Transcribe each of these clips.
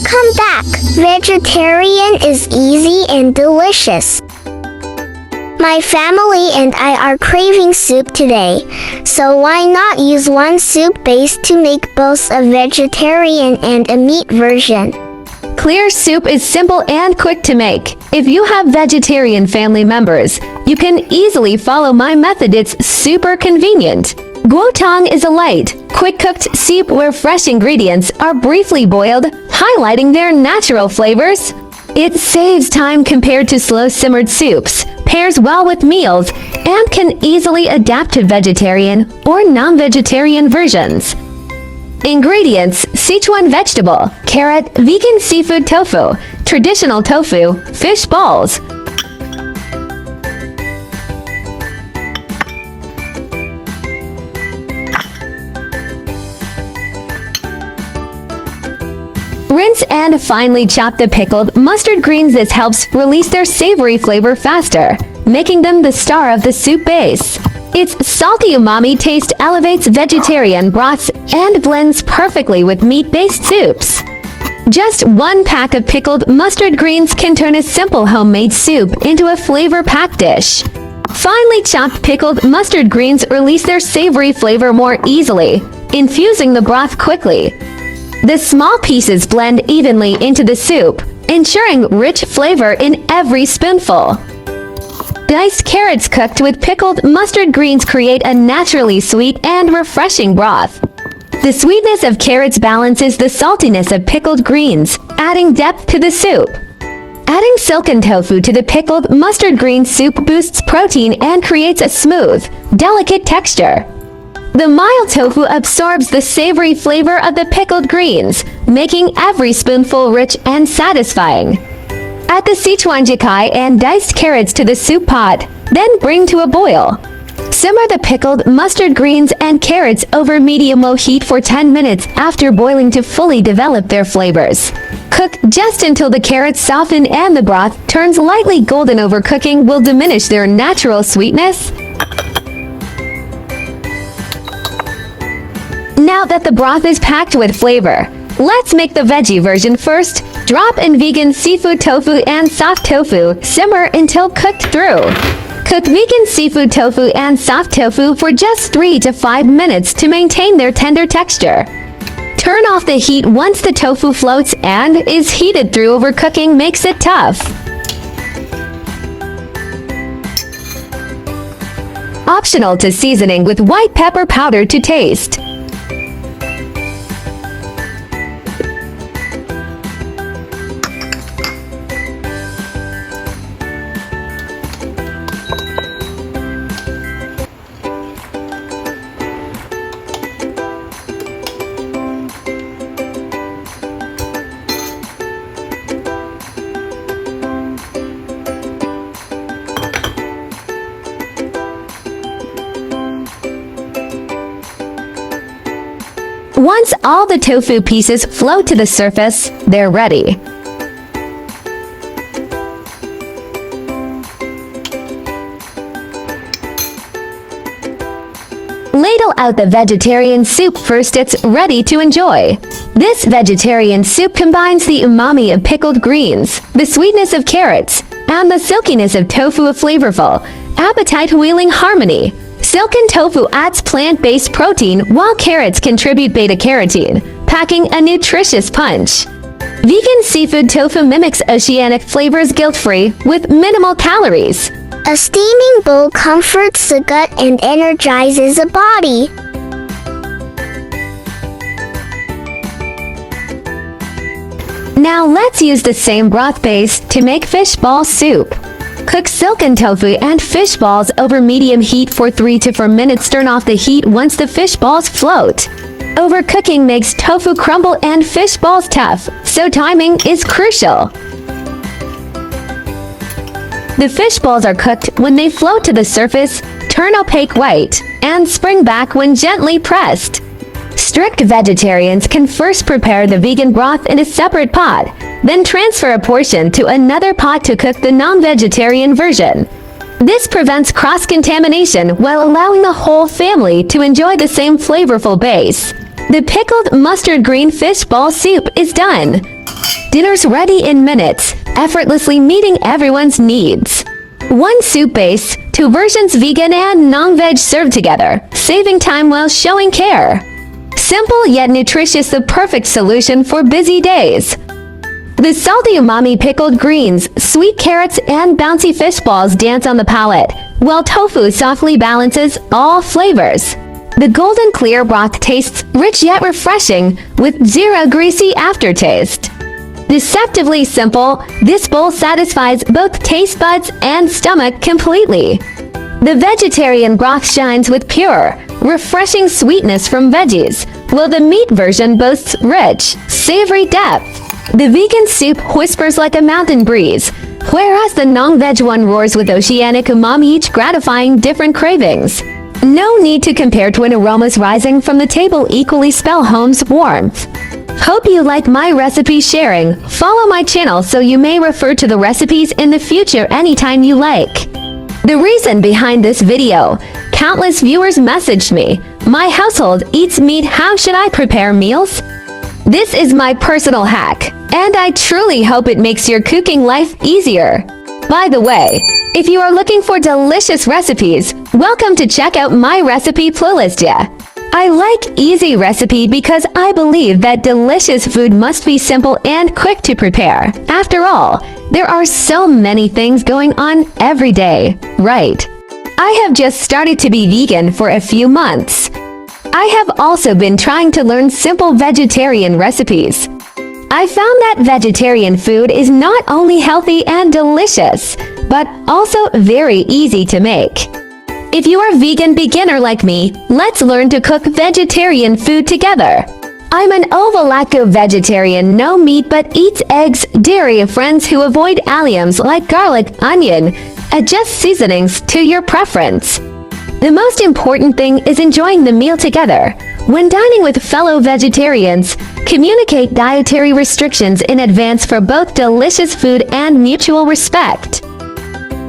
Welcome back. Vegetarian is easy and delicious. My family and I are craving soup today, so why not use one soup base to make both a vegetarian and a meat version? Clear soup is simple and quick to make. If you have vegetarian family members, you can easily follow my method. It's super convenient. Guotang is a light, quick-cooked soup where fresh ingredients are briefly boiled, highlighting their natural flavors. It saves time compared to slow-simmered soups, pairs well with meals, and can easily adapt to vegetarian or non-vegetarian versions. Ingredients: Sichuan vegetable, carrot, vegan seafood tofu, traditional tofu, fish balls. Rinse and finely chop the pickled mustard greens. This helps release their savory flavor faster, making them the star of the soup base. Its salty umami taste elevates vegetarian broths and blends perfectly with meat-based soups. Just one pack of pickled mustard greens can turn a simple homemade soup into a flavor-packed dish. Finely chopped pickled mustard greens release their savory flavor more easily, infusing the broth quickly. The small pieces blend evenly into the soup, ensuring rich flavor in every spoonful. Diced carrots cooked with pickled mustard greens create a naturally sweet and refreshing broth. The sweetness of carrots balances the saltiness of pickled greens, adding depth to the soup. Adding silken tofu to the pickled mustard green soup boosts protein and creates a smooth, delicate texture. The mild tofu absorbs the savory flavor of the pickled greens, making every spoonful rich and satisfying. Add the Sichuan jikai and diced carrots to the soup pot, then bring to a boil. Simmer the pickled mustard greens and carrots over medium-low heat for 10 minutes after boiling to fully develop their flavors. Cook just until the carrots soften and the broth turns lightly golden. Overcooking will diminish their natural sweetness. Now that the broth is packed with flavor, let's make the veggie version first. Drop in vegan seafood tofu and soft tofu. Simmer until cooked through. Cook vegan seafood tofu and soft tofu for just 3 to 5 minutes to maintain their tender texture. Turn off the heat once the tofu floats and is heated through. Overcooking makes it tough. Optional to seasoning with white pepper powder to taste. Once all the tofu pieces float to the surface, they're ready. Ladle out the vegetarian soup first. It's ready to enjoy. This vegetarian soup combines the umami of pickled greens, the sweetness of carrots, and the silkiness of tofu. A flavorful, appetite-wheeling harmony. Silken tofu adds plant-based protein while carrots contribute beta-carotene, packing a nutritious punch. Vegan seafood tofu mimics oceanic flavors guilt-free with minimal calories. A steaming bowl comforts the gut and energizes the body. Now let's use the same broth base to make fish ball soup. Cook silken tofu and fish balls over medium heat for 3 to 4 minutes. Turn off the heat once the fish balls float. Overcooking makes tofu crumble and fish balls tough, so timing is crucial. The fish balls are cooked when they float to the surface, turn opaque white, and spring back when gently pressed. Strict vegetarians can first prepare the vegan broth in a separate pot, then transfer a portion to another pot to cook the non-vegetarian version. This prevents cross-contamination while allowing the whole family to enjoy the same flavorful base. The pickled mustard green fish ball soup is done. Dinner's ready in minutes, effortlessly meeting everyone's needs. One soup base, 2 versions vegan and non-veg served together, saving time while showing care. Simple yet nutritious, the perfect solution for busy days. The salty umami pickled greens, sweet carrots, and bouncy fish balls dance on the palate, while tofu softly balances all flavors. The golden clear broth tastes rich yet refreshing, with zero greasy aftertaste. Deceptively simple, this bowl satisfies both taste buds and stomach completely. The vegetarian broth shines with pure, refreshing sweetness from veggies, while the meat version boasts rich, savory depth. The vegan soup whispers like a mountain breeze, whereas the non-veg one roars with oceanic umami, each gratifying different cravings. No need to compare twin aromas rising from the table equally spell home's warmth. Hope you like my recipe sharing. Follow my channel so you may refer to the recipes in the future anytime you like. The reason behind this video, countless viewers messaged me, "My household eats meat, how should I prepare meals?" This is my personal hack, and I truly hope it makes your cooking life easier. By the way, if you are looking for delicious recipes, welcome to check out my recipe playlist. I like easy recipe because I believe that delicious food must be simple and quick to prepare. After all, there are so many things going on every day, right? I have just started to be vegan for a few months. I have also been trying to learn simple vegetarian recipes. I found that vegetarian food is not only healthy and delicious, but also very easy to make. If you are a vegan beginner like me, let's learn to cook vegetarian food together. I'm an ovo-lacto vegetarian, no meat but eats eggs, dairy, friends who avoid alliums like garlic, onion. Adjust seasonings to your preference. The most important thing is enjoying the meal together. When dining with fellow vegetarians, communicate dietary restrictions in advance for both delicious food and mutual respect.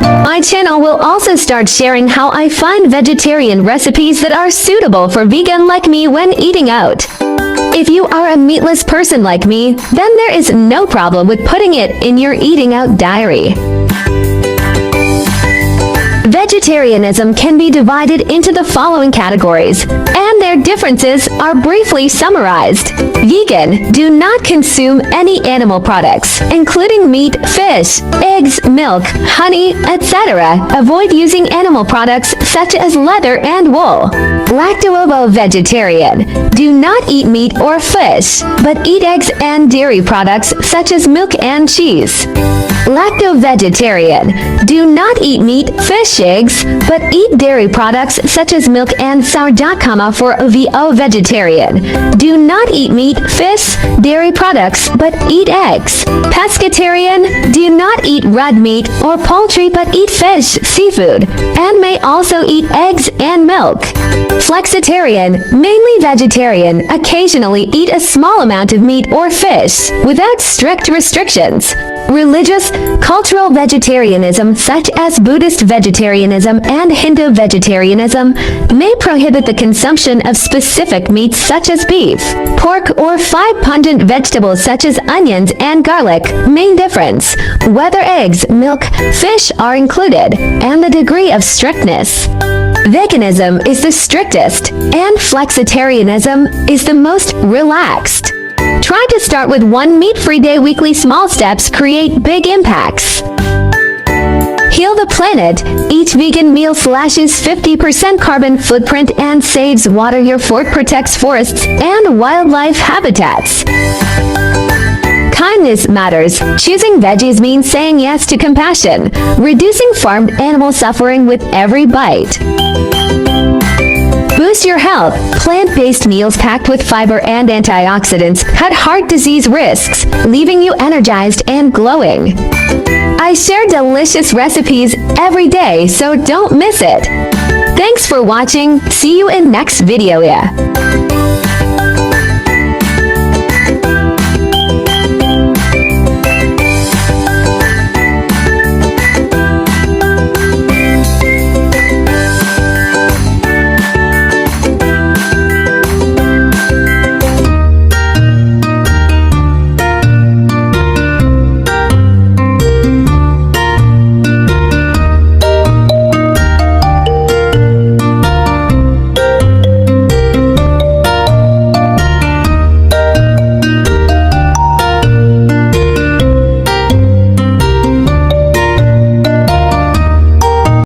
My channel will also start sharing how I find vegetarian recipes that are suitable for vegan like me when eating out. If you are a meatless person like me, then there is no problem with putting it in your eating out diary. Vegetarianism can be divided into the following categories, and their differences are briefly summarized. Vegan, do not consume any animal products, including meat, fish, eggs, milk, honey, etc. Avoid using animal products such as leather and wool. Lacto-ovo vegetarian, do not eat meat or fish, but eat eggs and dairy products such as milk and cheese. Lacto-vegetarian, do not eat meat, fish, eggs, but eat dairy products such as milk and sourdough. For OVO vegetarian, do not eat meat, fish, dairy products, but eat eggs. Pescatarian, do not eat red meat or poultry but eat fish, seafood, and may also eat eggs and milk. Flexitarian, mainly vegetarian, occasionally eat a small amount of meat or fish, without strict restrictions. Religious, cultural vegetarianism such as Buddhist vegetarianism and Hindu vegetarianism may prohibit the consumption of specific meats such as beef, pork, or 5 pungent vegetables such as onions and garlic. Main difference, whether eggs, milk, fish are included, and the degree of strictness. Veganism is the strictest, and flexitarianism is the most relaxed. Try to start with one meat-free day. Weekly small steps create big impacts. Heal the planet. Each vegan meal slashes 50% carbon footprint and saves water. Your fork protects forests and wildlife habitats. Kindness matters. Choosing veggies means saying yes to compassion, reducing farmed animal suffering with every bite. Boost your health. Plant-based meals packed with fiber and antioxidants cut heart disease risks, leaving you energized and glowing. I share delicious recipes every day, so don't miss it. Thanks for watching. See you in next video.